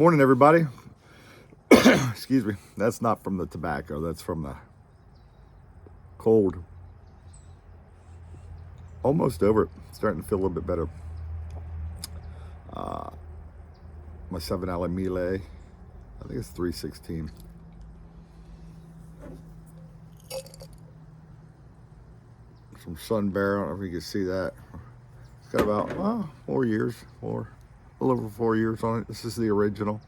Morning, everybody. Excuse me. That's not from the tobacco. That's from the cold. Almost over it. Starting to feel a little bit better. My 7 Alley Mile. I think it's 316. Some Sun Bear. I don't know if you can see that. It's got about 4 years. A little over 4 years on it. This is the original.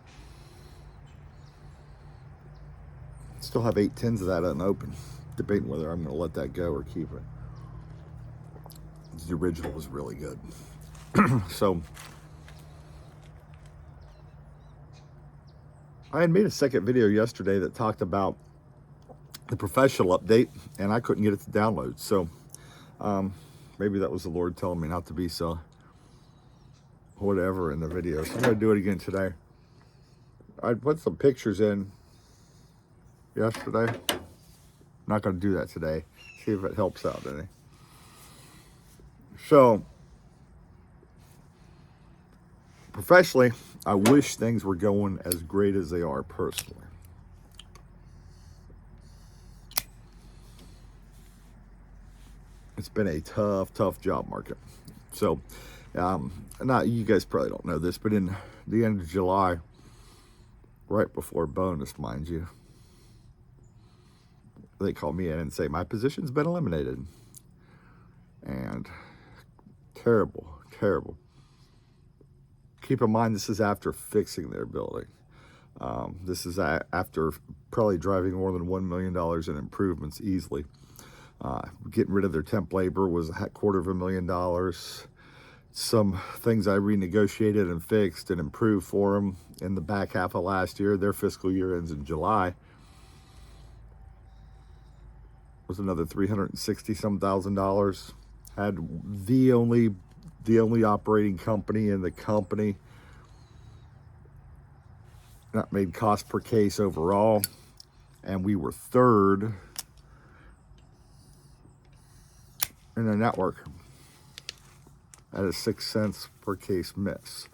Still have 8 tins of that unopened. Debating whether I'm going to let that go or keep it. The original was really good. So I had made a second video yesterday that talked about the professional update, and I couldn't get it to download. So maybe that was the Lord telling me not to be so whatever in the video. So I'm going to do it again today. I put some pictures in yesterday. I'm not going to do that today. See if it helps out any. So professionally, I wish things were going as great as they are personally. It's been a tough job market. So, not you guys probably don't know this, but in the end of July, right before bonus, mind you, they called me in and say my position's been eliminated. And terrible. Keep in mind, this is after fixing their building. This is after probably driving more than $1 million in improvements easily. Getting rid of their temp labor was $250,000. Some things I renegotiated and fixed and improved for them in the back half of last year. Their fiscal year ends in July. Was another $360,000. Had the only operating company in the company that made cost per case overall, and we were third in the network at a 6 cents per case miss,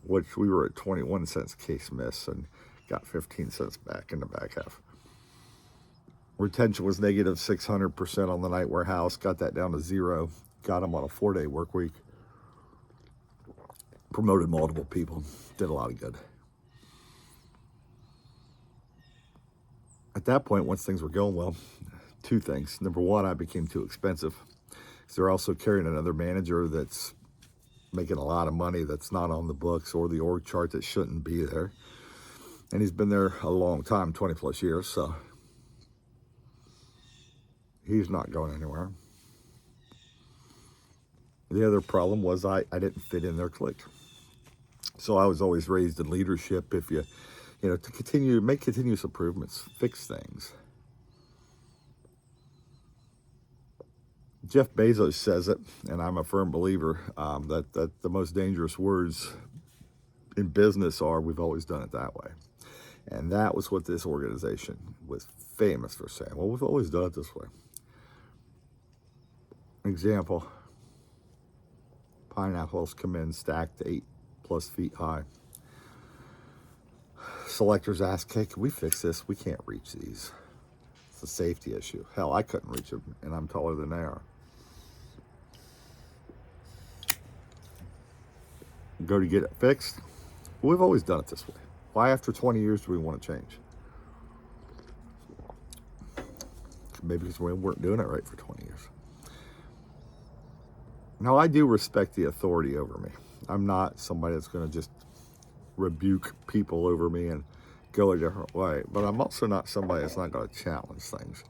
which we were at 21 cents case miss and got 15 cents back in the back half. Retention was negative 600% on the night warehouse. Got that down to 0. Got them on a 4-day work week. Promoted multiple people. Did a lot of good. At that point, once things were going well, 2 things. Number one, I became too expensive. So they're also carrying another manager that's making a lot of money that's not on the books or the org chart that shouldn't be there. And he's been there a long time, 20 plus years, so he's not going anywhere. The other problem was I didn't fit in their clique. So I was always raised in leadership. If you to make continuous improvements, fix things. Jeff Bezos says it, and I'm a firm believer that the most dangerous words in business are, we've always done it that way. And that was what this organization was famous for saying. Well, we've always done it this way. Example, pineapples come in stacked 8+ feet high. Selectors ask, hey, can we fix this? We can't reach these. It's a safety issue. Hell, I couldn't reach them, and I'm taller than they are. Go to get it fixed. Well, we've always done it this way. Why after 20 years do we want to change? Maybe because we weren't doing it right for 20 years. Now, I do respect the authority over me. I'm not somebody that's going to just rebuke people over me and go a different way. But I'm also not somebody that's not going to challenge things.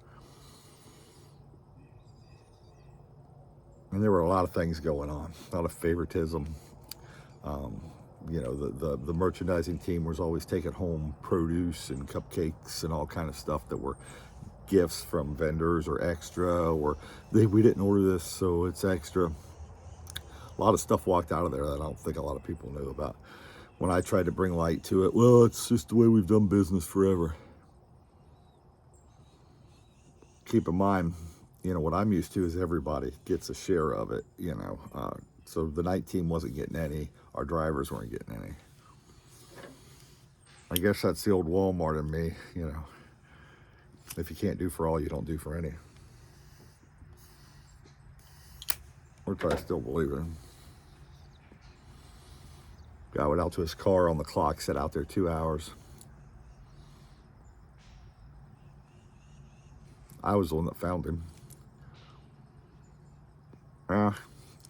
And there were a lot of things going on. A lot of favoritism. The merchandising team was always taking home produce and cupcakes and all kind of stuff that were gifts from vendors or extra, or we didn't order this, so it's extra. A lot of stuff walked out of there that I don't think a lot of people knew about. When I tried to bring light to it, well, it's just the way we've done business forever. Keep in mind, what I'm used to is everybody gets a share of it, So the night team wasn't getting any. Our drivers weren't getting any. I guess that's the old Walmart in me, you know. If you can't do for all, you don't do for any. Which I still believe in. Guy went out to his car on the clock, sat out there 2 hours. I was the one that found him.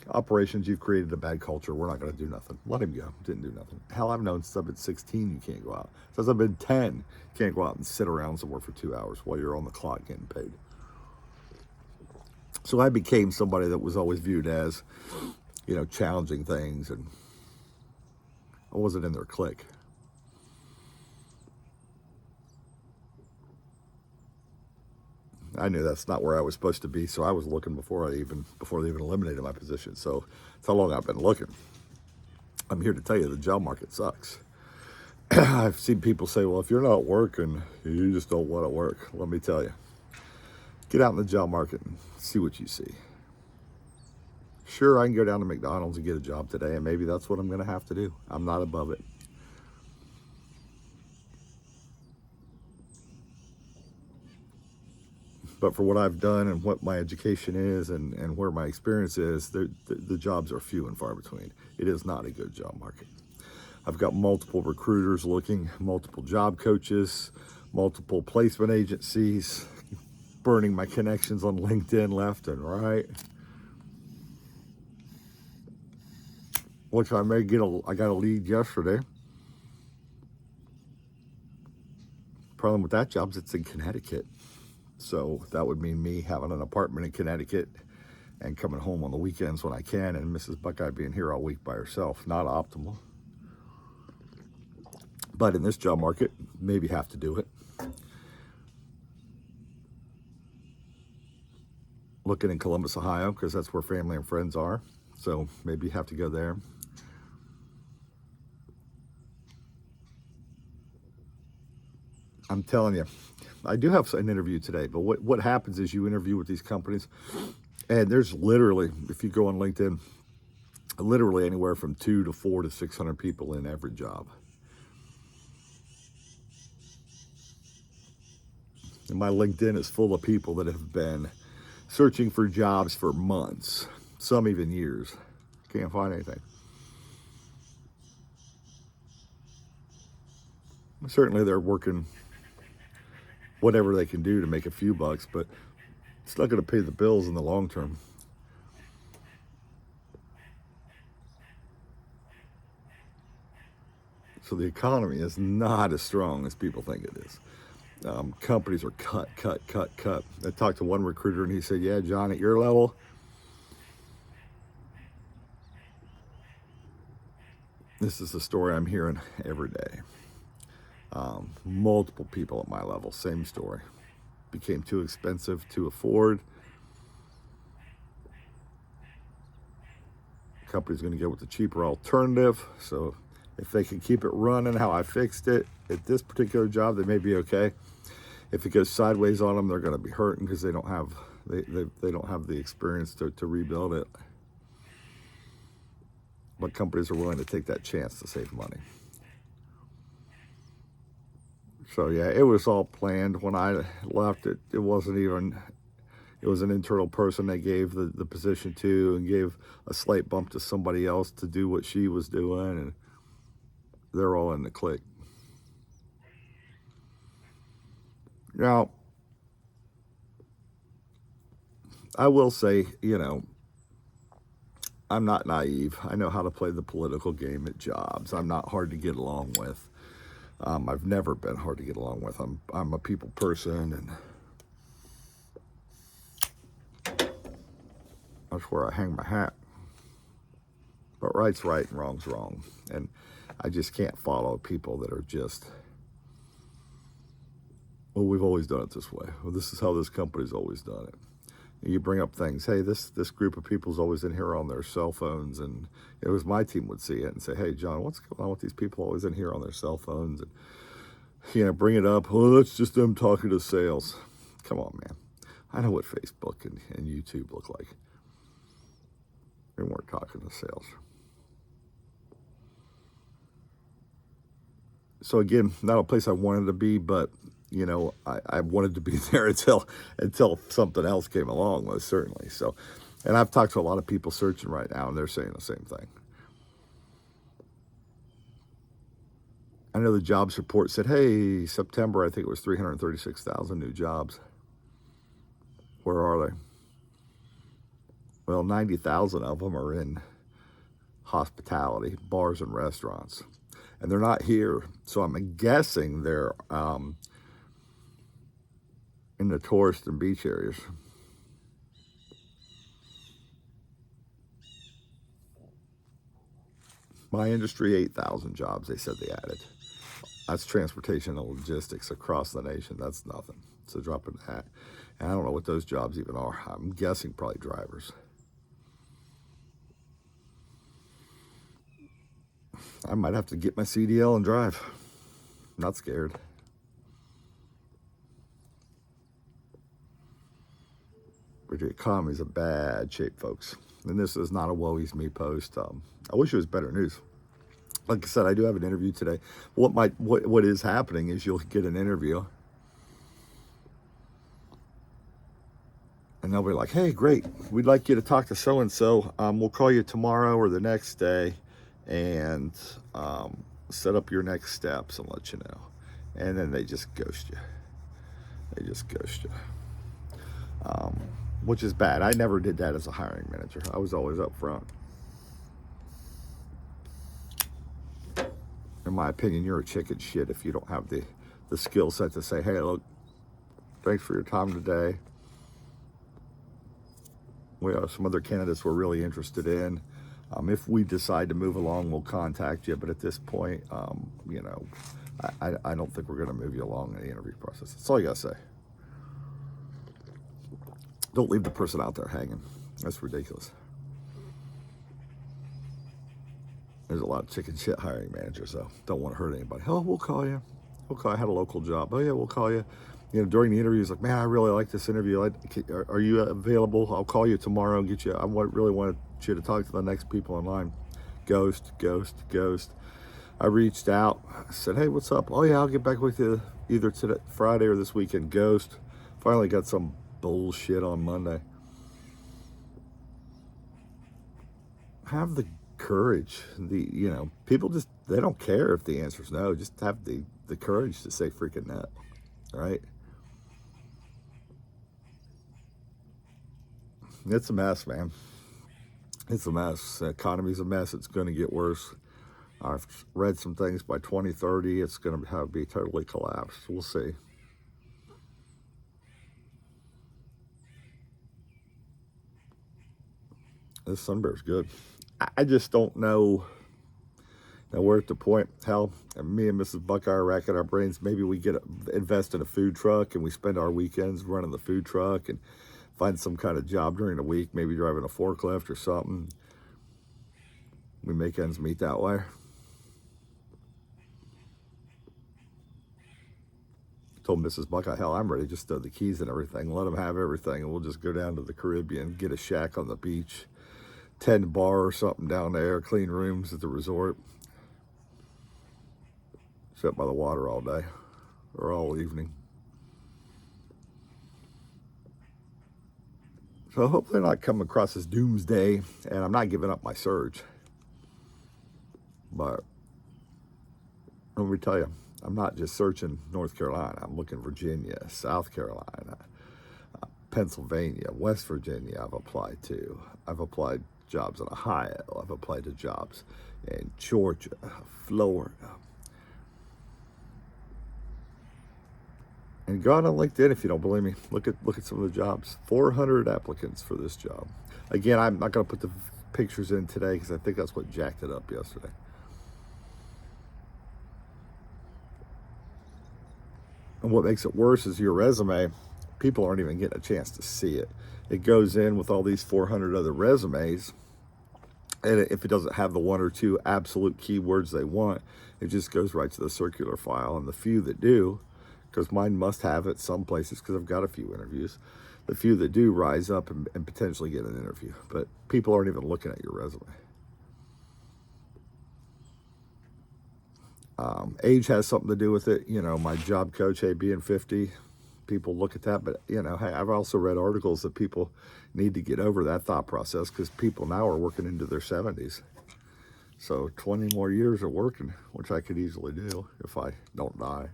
Operations, you've created a bad culture. We're not going to do nothing. Let him go. Didn't do nothing. Hell, I've known since I've been 16 you can't go out. Since I've been 10, you can't go out and sit around somewhere for 2 hours while you're on the clock getting paid. So I became somebody that was always viewed as, you know, challenging things, and I wasn't in their clique. I knew that's not where I was supposed to be, so I was looking before they even eliminated my position. So that's how long I've been looking. I'm here to tell you the job market sucks. I've seen people say, well, if you're not working, you just don't want to work. Let me tell you. Get out in the job market and see what you see. Sure, I can go down to McDonald's and get a job today, and maybe that's what I'm going to have to do. I'm not above it. But for what I've done and what my education is and where my experience is, the jobs are few and far between. It is not a good job market. I've got multiple recruiters looking, multiple job coaches, multiple placement agencies, burning my connections on LinkedIn left and right. Which I may get I got a lead yesterday. Problem with that job is it's in Connecticut. So that would mean me having an apartment in Connecticut and coming home on the weekends when I can, and Mrs. Buckeye being here all week by herself. Not optimal. But in this job market, maybe have to do it. Looking in Columbus, Ohio, because that's where family and friends are. So maybe have to go there. I'm telling you, I do have an interview today, but what happens is you interview with these companies, and there's literally, if you go on LinkedIn, literally anywhere from 200 to 400 to 600 people in every job. And my LinkedIn is full of people that have been searching for jobs for months, some even years. Can't find anything. Certainly they're working whatever they can do to make a few bucks, but it's not going to pay the bills in the long term. So the economy is not as strong as people think it is. Companies are cut. I talked to one recruiter and he said, yeah, John, at your level, this is the story I'm hearing every day. Multiple people at my level, same story. Became too expensive to afford. Company's going to go with the cheaper alternative. So if they can keep it running how I fixed it at this particular job, they may be okay. If it goes sideways on them, they're going to be hurting because they don't have the experience to rebuild it. But companies are willing to take that chance to save money. So yeah, it was all planned. When I left, it wasn't even, it was an internal person they gave the position to, and gave a slight bump to somebody else to do what she was doing, and they're all in the clique. Now, I will say, you know, I'm not naive. I know how to play the political game at jobs. I'm not hard to get along with. I've never been hard to get along with. I'm a people person, and that's where I hang my hat. But right's right and wrong's wrong. And I just can't follow people that are just, well, we've always done it this way. Well, this is how this company's always done it. And you bring up things, hey, this group of people's always in here on their cell phones, and it was my team would see it and say, hey, John, what's going on with these people always in here on their cell phones? And, you know, bring it up, well, that's just them talking to sales. Come on, man. I know what Facebook and YouTube look like. They weren't talking to sales. So again, not a place I wanted to be, but you know, I wanted to be there until something else came along, most certainly. So, and I've talked to a lot of people searching right now, and they're saying the same thing. I know the jobs report said, hey, September, I think it was 336,000 new jobs. Where are they? Well, 90,000 of them are in hospitality, bars and restaurants. And they're not here. So I'm guessing they're in the tourist and beach areas. My industry, 8,000 jobs they said they added. That's transportation and logistics across the nation. That's nothing. It's a drop in the hat. And I don't know what those jobs even are. I'm guessing probably drivers. I might have to get my CDL and drive. I'm not scared. But the economy's in bad shape, folks. And this is not a woe is me post. I wish it was better news. Like I said, I do have an interview today. What is happening is you'll get an interview, and they'll be like, "Hey, great, we'd like you to talk to so and so. We'll call you tomorrow or the next day, and set up your next steps and let you know." And then they just ghost you. They just ghost you, which is bad. I never did that as a hiring manager. I was always up front. In my opinion, you're a chicken shit if you don't have the skill set to say, hey, look, thanks for your time today. We have some other candidates we're really interested in. If we decide to move along, we'll contact you. But at this point, you know, I don't think we're going to move you along in the interview process. That's all you got to say. Don't leave the person out there hanging. That's ridiculous. There's a lot of chicken shit hiring managers, though. Don't want to hurt anybody. Oh, we'll call you. We'll call you. I had a local job. Oh, yeah, we'll call you. You know, during the interview, it's like, man, I really like this interview. Are you available? I'll call you tomorrow and get you. I really wanted you to talk to the next people in line. Ghost, ghost, ghost. I reached out. I said, hey, what's up? Oh, yeah, I'll get back with you either today, Friday or this weekend. Ghost. Finally got some bullshit on Monday. Have the courage. You know, people just, they don't care if the answer's no. Just have the courage to say freaking no, right? It's a mess, man. It's a mess. The economy's a mess. It's going to get worse. I've read some things by 2030. It's going to be totally collapsed. We'll see. This Sunbear's good. I just don't know. Now we're at the point, hell, me and Mrs. Buckeye are racking our brains. Maybe we invest in a food truck and we spend our weekends running the food truck and find some kind of job during the week, maybe driving a forklift or something. We make ends meet that way. Told Mrs. Buckeye, hell, I'm ready. Just throw the keys and everything. Let them have everything, and we'll just go down to the Caribbean, get a shack on the beach, tend bar or something down there, clean rooms at the resort. Sit by the water all day or all evening. So hopefully not come across as doomsday, and I'm not giving up my search. But let me tell you, I'm not just searching North Carolina. I'm looking Virginia, South Carolina, Pennsylvania, West Virginia I've applied to. I've applied jobs in Ohio. I've applied to jobs in Georgia, Florida. And go on LinkedIn if you don't believe me. Look at some of the jobs. 400 applicants for this job. Again, I'm not going to put the pictures in today because I think that's what jacked it up yesterday. And what makes it worse is your resume. People aren't even getting a chance to see it. It goes in with all these 400 other resumes. And if it doesn't have the one or two absolute keywords they want, it just goes right to the circular file. And the few that do, because mine must have it some places because I've got a few interviews, the few that do rise up and potentially get an interview. But people aren't even looking at your resume. Age has something to do with it. You know, my job coach, hey, being 50, people look at that. But, you know, hey, I've also read articles that people need to get over that thought process because people now are working into their 70s. So 20 more years of working, which I could easily do if I don't die.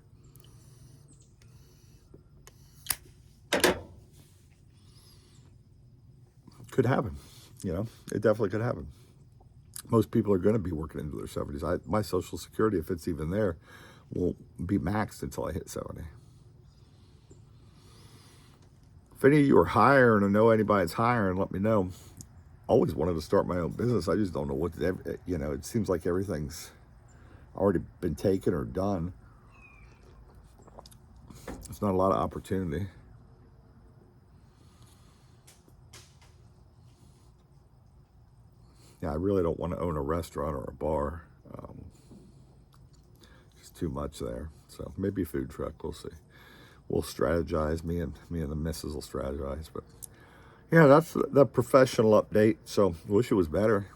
Could happen. You know, it definitely could happen. Most people are going to be working into their 70s. My Social Security, if it's even there, won't be maxed until I hit 70. If any of you are hiring or know anybody that's hiring, let me know. Always wanted to start my own business. I just don't know what, you know, it seems like everything's already been taken or done. There's not a lot of opportunity. Yeah, I really don't want to own a restaurant or a bar. Just too much there. So maybe a food truck. We'll see. We'll strategize. Me and the missus will strategize. But yeah, that's the professional update. So wish it was better.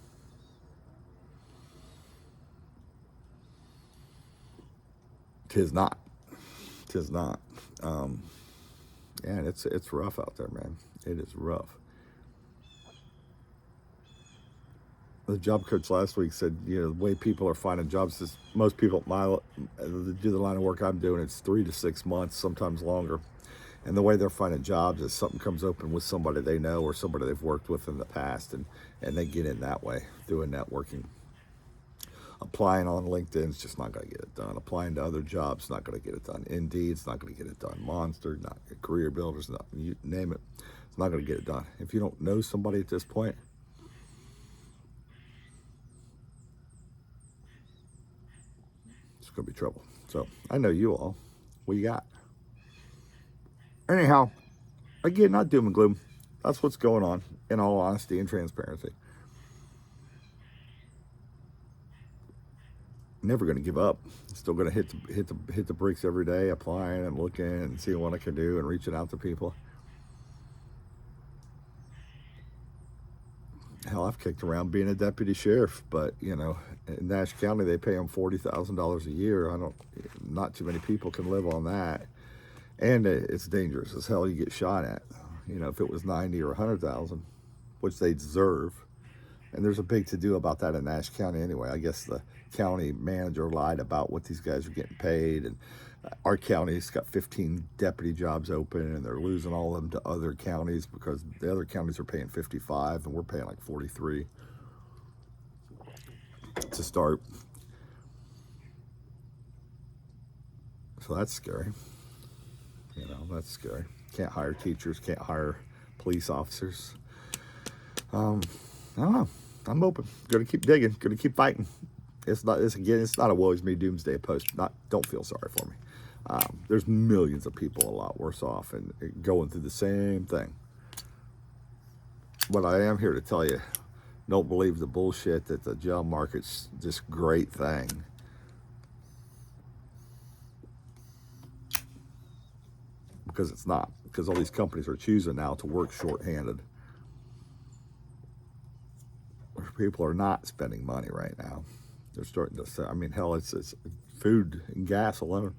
Tis not. Tis not. And it's rough out there, man. It is rough. The job coach last week said, you know, the way people are finding jobs is most people do the line of work I'm doing, it's 3 to 6 months, sometimes longer. And the way they're finding jobs is something comes open with somebody they know or somebody they've worked with in the past, and they get in that way, doing networking. Applying on LinkedIn is just not going to get it done. Applying to other jobs, not going to get it done. Indeed's not going to get it done. Monster, not Career Builders, not, you name it, it's not going to get it done. If you don't know somebody at this point, it's going to be trouble. So I know you all. What you got? Anyhow, again, not doom and gloom. That's what's going on, in all honesty and transparency. Never going to give up. Still going to hit the bricks every day, applying and looking and seeing what I can do and reaching out to people. Hell, I've kicked around being a deputy sheriff, but you know, in Nash County they pay them $40,000 a year. Not too many people can live on that, and it's dangerous as hell. You get shot at. You know, if it was 90 or 100,000, which they deserve, and there's a big to do about that in Nash County anyway. I guess the county manager lied about what these guys are getting paid, and our county's got 15 deputy jobs open, and they're losing all of them to other counties because the other counties are paying 55 and we're paying like 43 to start. So that's scary. You know, that's scary. Can't hire teachers, can't hire police officers. I don't know. I'm open. Gonna keep digging. Gonna keep fighting. It's not a woe is me doomsday post. Don't feel sorry for me. There's millions of people a lot worse off and going through the same thing. But I am here to tell you, don't believe the bullshit that the job market's this great thing. Because it's not. Because all these companies are choosing now to work shorthanded. People are not spending money right now. They're starting to say, I mean, hell, it's food and gas alone.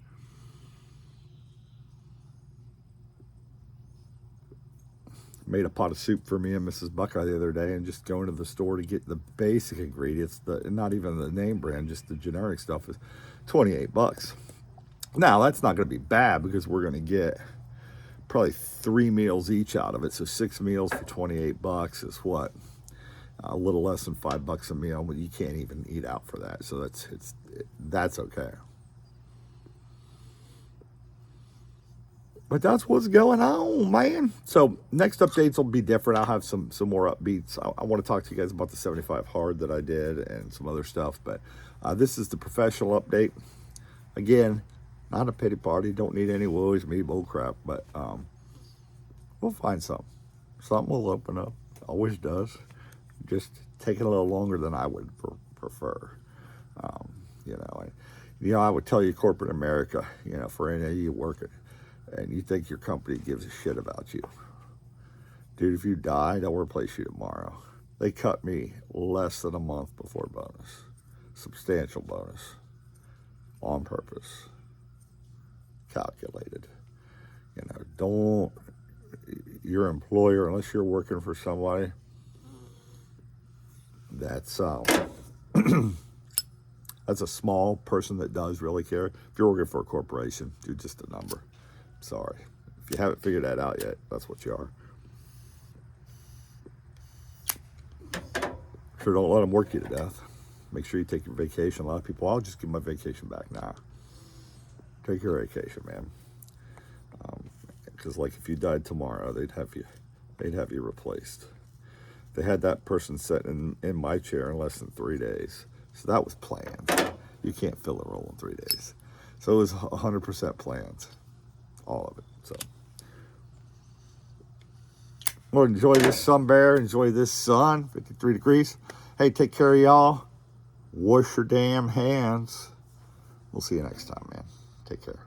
Made a pot of soup for me and Mrs. Buckeye the other day, and just going to the store to get the basic ingredients, not even the name brand, just the generic stuff, is $28. Now that's not going to be bad because we're going to get probably 3 meals each out of it. So 6 meals for $28 is what? A little less than $5 a meal, but you can't even eat out for that. So that's okay. But that's what's going on, man. So next updates will be different. I'll have some more upbeats. I want to talk to you guys about the 75 hard that I did and some other stuff. But this is the professional update. Again, not a pity party. Don't need any woes, me bull crap. But we'll find something. Something will open up. Always does. Just taking a little longer than I would prefer. I would tell you corporate America, for any of you working, and you think your company gives a shit about you. Dude, if you die, they'll replace you tomorrow. They cut me less than a month before bonus. Substantial bonus. On purpose. Calculated. You know, don't, your employer, unless you're working for somebody, that's that's a small person that does really care. If you're working for a corporation, you're just a number. Sorry. If you haven't figured that out yet, that's what you are. Sure, don't let them work you to death. Make sure you take your vacation. A lot of people, I'll just give my vacation back now. Take your vacation, man. Because like if you died tomorrow, they'd have you replaced. They had that person sitting in my chair in less than 3 days. So that was planned. You can't fill a role in 3 days. So it was 100% planned. All of it. So, well, enjoy this sun bear. Enjoy this sun. 53 degrees. Hey, take care of y'all. Wash your damn hands. We'll see you next time, man. Take care.